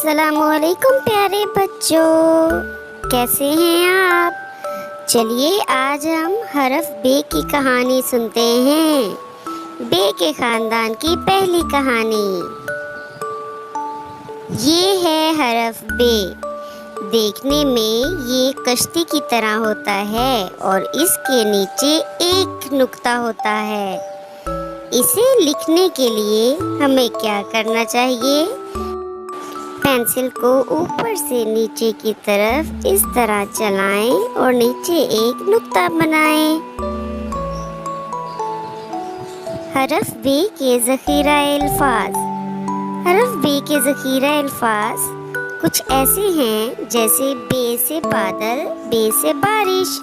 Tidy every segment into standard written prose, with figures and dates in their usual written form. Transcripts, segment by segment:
अस्सलामुअलैकुम प्यारे बच्चों, कैसे हैं आप। चलिए आज हम हरफ बे की कहानी सुनते हैं। बे के खानदान की पहली कहानी। ये है हरफ बे। देखने में ये कश्ती की तरह होता है और इसके नीचे एक नुक्ता होता है। इसे लिखने के लिए हमें क्या करना चाहिए? पेंसिल को ऊपर से नीचे की तरफ इस तरह चलाएं और नीचे एक नुक्ता बनाएं। हरफ बे के ज़ख़ीरा अल्फाज। हरफ बे के ज़ख़ीरा अल्फाज कुछ ऐसे हैं जैसे बे से बादल, बे से बारिश।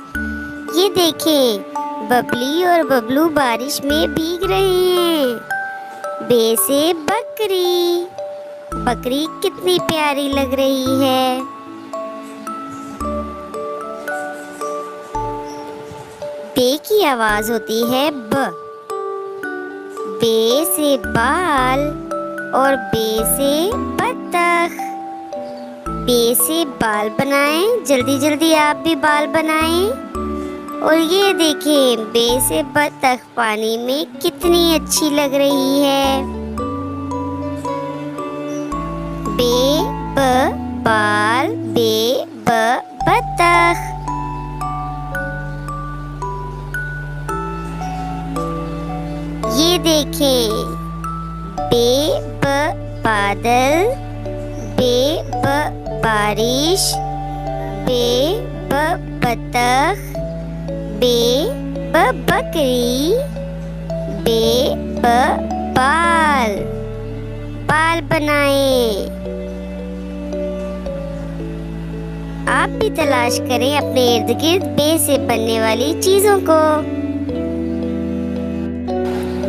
ये देखें, बबली और बबलू बारिश में भीग रहे हैं। बे से बकरी, बकरी कितनी प्यारी लग रही है। बे की आवाज होती है ब। बे से बाल और बे से बत्तख। बे से बाल बनाएं, जल्दी जल्दी आप भी बाल बनाएं। और ये देखें, बे से बत्तख पानी में कितनी अच्छी लग रही है। बे ब बाल, बे ब बत्तख। ये देखें, बे ब बादल, बे ब बारिश, बे ब बत्तख, बे ब बकरी, बे ब बाल। बाल बनाएं। आप भी तलाश करें अपने इर्द गिर्द बे से बनने वाली चीजों को।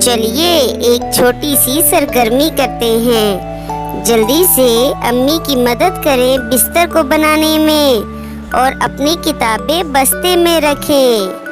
चलिए एक छोटी सी सरगर्मी करते हैं। जल्दी से अम्मी की मदद करें बिस्तर को बनाने में और अपनी किताबें बस्ते में रखें।